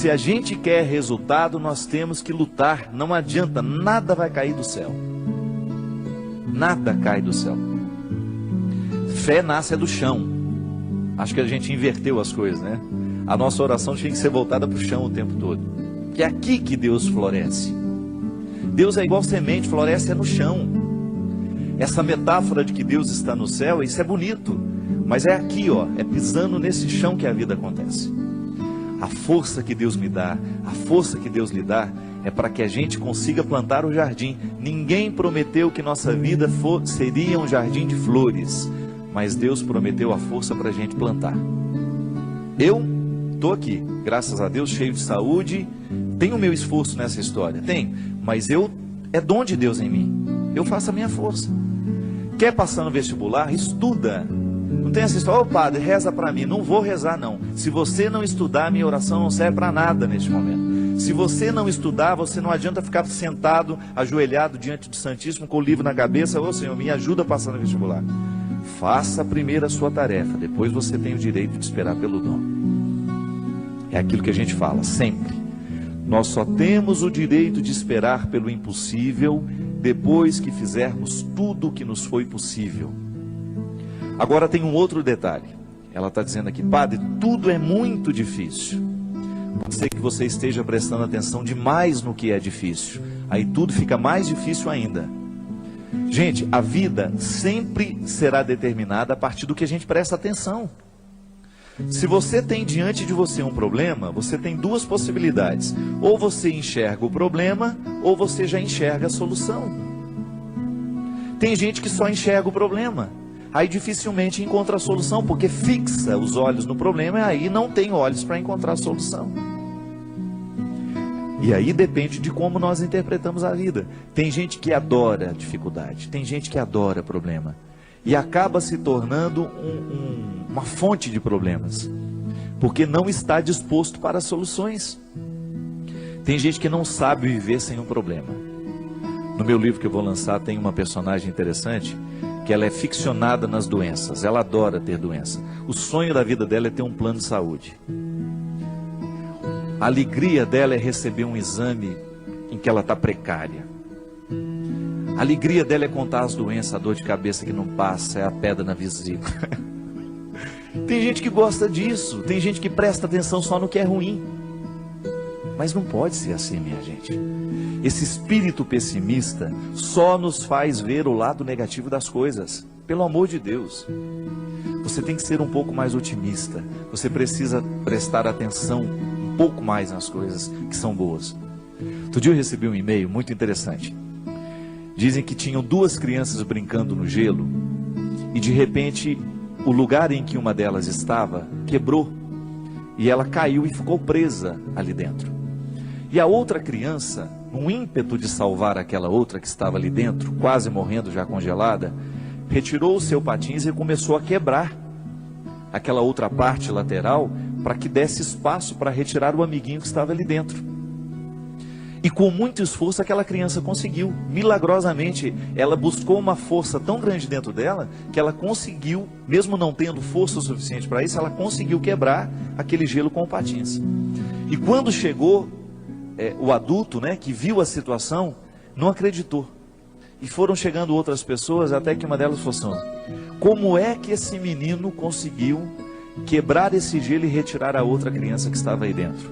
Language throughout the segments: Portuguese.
Se a gente quer resultado, nós temos que lutar. Não adianta, nada vai cair do céu. Nada cai do céu. Fé nasce do chão. Acho que a gente inverteu as coisas, né? A nossa oração tinha que ser voltada para o chão o tempo todo. Que é aqui que Deus floresce. Deus é igual semente, floresce no chão. Essa metáfora de que Deus está no céu, isso é bonito. Mas é aqui, ó, é pisando nesse chão que a vida acontece. A força que Deus me dá, a força que Deus lhe dá, é para que a gente consiga plantar o jardim. Ninguém prometeu que nossa vida seria um jardim de flores, mas Deus prometeu a força para a gente plantar. Eu estou aqui, graças a Deus, cheio de saúde, tenho o meu esforço nessa história, tem, mas é dom de Deus em mim, eu faço a minha força. Quer passar no vestibular? Estuda. Não tem essa história, ô padre, reza para mim. Não vou rezar não. Se você não estudar, minha oração não serve para nada neste momento. Se você não estudar, você não adianta ficar sentado, ajoelhado diante do Santíssimo com o livro na cabeça. Ô Senhor, me ajuda a passar no vestibular. Faça primeiro a sua tarefa, depois você tem o direito de esperar pelo dom. É aquilo que a gente fala sempre. Nós só temos o direito de esperar pelo impossível depois que fizermos tudo o que nos foi possível. Agora tem um outro detalhe. Ela está dizendo aqui, padre, tudo é muito difícil. Pode ser que você esteja prestando atenção demais no que é difícil. Aí tudo fica mais difícil ainda. Gente, a vida sempre será determinada a partir do que a gente presta atenção. Se você tem diante de você um problema, você tem duas possibilidades. Ou você enxerga o problema, ou você já enxerga a solução. Tem gente que só enxerga o problema. Aí dificilmente encontra a solução, porque fixa os olhos no problema e aí não tem olhos para encontrar a solução. E aí depende de como nós interpretamos a vida. Tem gente que adora a dificuldade, tem gente que adora problema. E acaba se tornando uma fonte de problemas, porque não está disposto para soluções. Tem gente que não sabe viver sem um problema. No meu livro que eu vou lançar tem uma personagem interessante, que ela é ficcionada nas doenças, ela adora ter doença. O sonho da vida dela é ter um plano de saúde. A alegria dela é receber um exame em que ela está precária. A alegria dela é contar as doenças, a dor de cabeça que não passa, é a pedra na vesícula. Tem gente que gosta disso, tem gente que presta atenção só no que é ruim. Mas não pode ser assim, minha gente. Esse espírito pessimista só nos faz ver o lado negativo das coisas. Pelo amor de Deus. Você tem que ser um pouco mais otimista. Você precisa prestar atenção um pouco mais nas coisas que são boas. Outro dia eu recebi um e-mail muito interessante. Dizem que tinham duas crianças brincando no gelo e de repente o lugar em que uma delas estava quebrou e ela caiu e ficou presa ali dentro. E a outra criança, num ímpeto de salvar aquela outra que estava ali dentro, quase morrendo já congelada, retirou o seu patins e começou a quebrar aquela outra parte lateral para que desse espaço para retirar o amiguinho que estava ali dentro. E com muito esforço aquela criança conseguiu. Milagrosamente, ela buscou uma força tão grande dentro dela que ela conseguiu, mesmo não tendo força suficiente para isso, ela conseguiu quebrar aquele gelo com o patins. E quando chegou o adulto, né, que viu a situação, não acreditou. E foram chegando outras pessoas, até que uma delas falou assim: como é que esse menino conseguiu quebrar esse gelo e retirar a outra criança que estava aí dentro?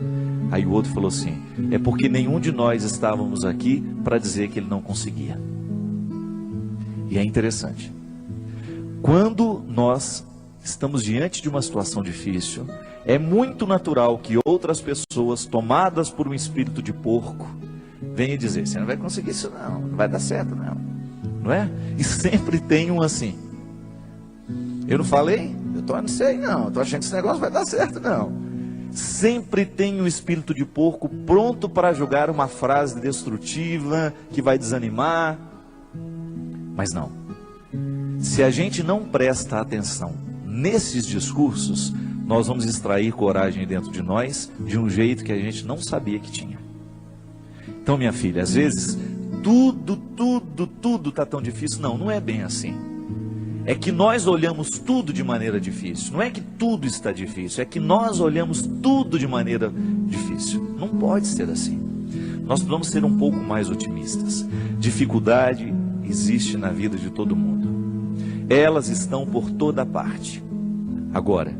Aí o outro falou assim: é porque nenhum de nós estávamos aqui para dizer que ele não conseguia. E é interessante. Quando nós estamos diante de uma situação difícil, é muito natural que outras pessoas, tomadas por um espírito de porco, venham dizer: você não vai conseguir isso não, não vai dar certo não, não é? E sempre tem um assim: eu não falei? Eu não sei não, estou achando que esse negócio vai dar certo não. Sempre tem um espírito de porco pronto para jogar uma frase destrutiva, que vai desanimar. Mas não. Se a gente não presta atenção nesses discursos, nós vamos extrair coragem dentro de nós de um jeito que a gente não sabia que tinha. Então, minha filha, às vezes tudo está tão difícil. Não, não é bem assim. É que nós olhamos tudo de maneira difícil. Não é que tudo está difícil, é que nós olhamos tudo de maneira difícil. difícil. Não pode ser assim. Nós precisamos ser um pouco mais otimistas. Dificuldade existe na vida de todo mundo. Elas estão por toda parte. Agora,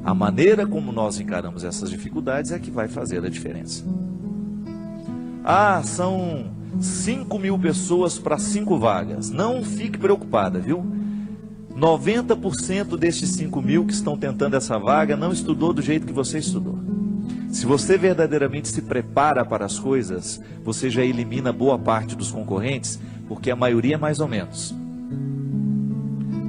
a maneira como nós encaramos essas dificuldades é que vai fazer a diferença. São 5.000 pessoas para 5 vagas. Não fique preocupada, viu? 90% destes 5.000 que estão tentando essa vaga não estudou do jeito que você estudou. Se você verdadeiramente se prepara para as coisas, você já elimina boa parte dos concorrentes, porque a maioria é mais ou menos.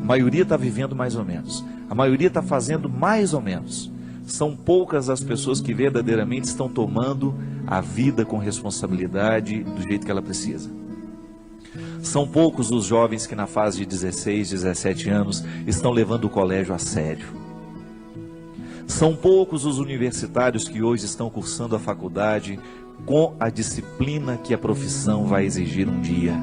A maioria está vivendo mais ou menos. A maioria está fazendo mais ou menos. São poucas as pessoas que verdadeiramente estão tomando a vida com responsabilidade do jeito que ela precisa. São poucos os jovens que na fase de 16, 17 anos estão levando o colégio a sério. São poucos os universitários que hoje estão cursando a faculdade com a disciplina que a profissão vai exigir um dia.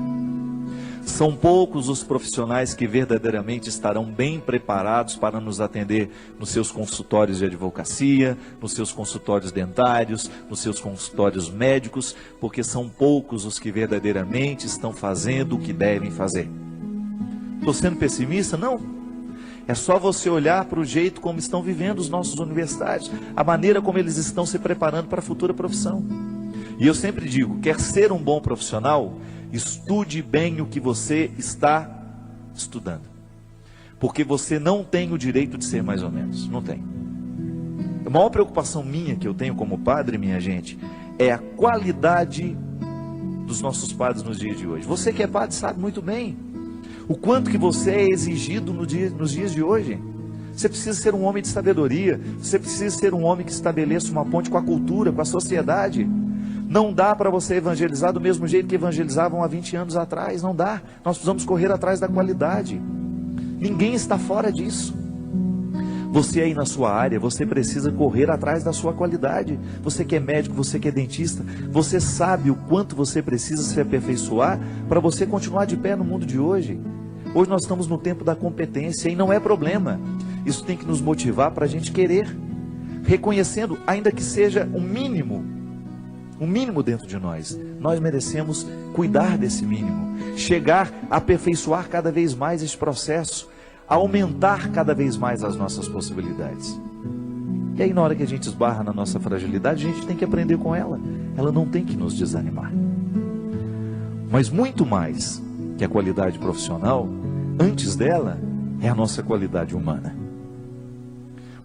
São poucos os profissionais que verdadeiramente estarão bem preparados para nos atender nos seus consultórios de advocacia, nos seus consultórios dentários, nos seus consultórios médicos, porque são poucos os que verdadeiramente estão fazendo o que devem fazer. Estou sendo pessimista? Não. É só você olhar para o jeito como estão vivendo os nossos universitários, a maneira como eles estão se preparando para a futura profissão. E eu sempre digo, quer ser um bom profissional, estude bem o que você está estudando. Porque você não tem o direito de ser mais ou menos, não tem. A maior preocupação minha que eu tenho como padre, minha gente, é a qualidade dos nossos padres nos dias de hoje. Você que é padre sabe muito bem o quanto que você é exigido nos dias de hoje. Você precisa ser um homem de sabedoria, você precisa ser um homem que estabeleça uma ponte com a cultura, com a sociedade. Não dá para você evangelizar do mesmo jeito que evangelizavam há 20 anos atrás, não dá. Nós precisamos correr atrás da qualidade. Ninguém está fora disso. Você aí na sua área, você precisa correr atrás da sua qualidade. Você que é médico, você que é dentista, você sabe o quanto você precisa se aperfeiçoar para você continuar de pé no mundo de hoje. Hoje nós estamos no tempo da competência e não é problema. Isso tem que nos motivar para a gente querer, reconhecendo, ainda que seja um mínimo dentro de nós. Nós merecemos cuidar desse mínimo, chegar a aperfeiçoar cada vez mais esse processo, aumentar cada vez mais as nossas possibilidades. E aí na hora que a gente esbarra na nossa fragilidade, a gente tem que aprender com ela. Ela não tem que nos desanimar. Mas muito mais que a qualidade profissional, antes dela, é a nossa qualidade humana.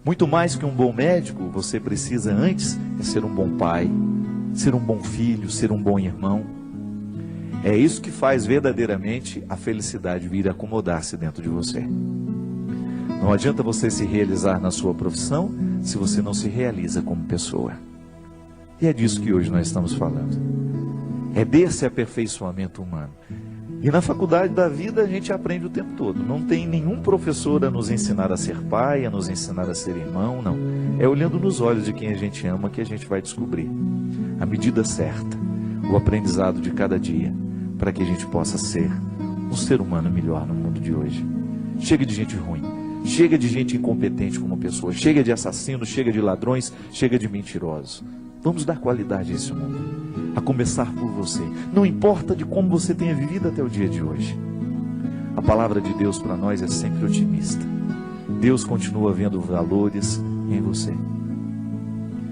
Muito mais que um bom médico, você precisa antes é ser um bom pai, ser um bom filho, ser um bom irmão. É isso que faz verdadeiramente a felicidade vir acomodar-se dentro de você. Não adianta você se realizar na sua profissão se você não se realiza como pessoa. E é disso que hoje nós estamos falando. É desse aperfeiçoamento humano. E na faculdade da vida a gente aprende o tempo todo. Não tem nenhum professor a nos ensinar a ser pai, a nos ensinar a ser irmão, não. É olhando nos olhos de quem a gente ama que a gente vai descobrir a medida certa, o aprendizado de cada dia, para que a gente possa ser um ser humano melhor no mundo de hoje. Chega de gente ruim, chega de gente incompetente como pessoa, chega de assassinos, chega de ladrões, chega de mentirosos. Vamos dar qualidade a esse mundo, a começar por você. Não importa de como você tenha vivido até o dia de hoje. A palavra de Deus para nós é sempre otimista. Deus continua vendo valores em você.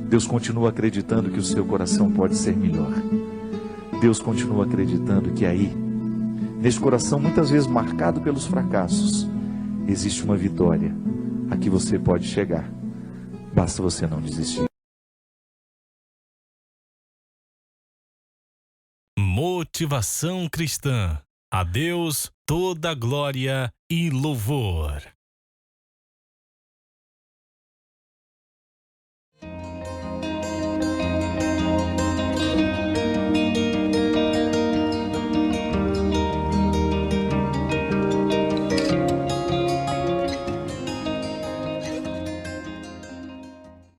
Deus continua acreditando que o seu coração pode ser melhor. Deus continua acreditando que aí, nesse coração muitas vezes marcado pelos fracassos, existe uma vitória a que você pode chegar. Basta você não desistir. Motivação cristã. A Deus toda glória e louvor.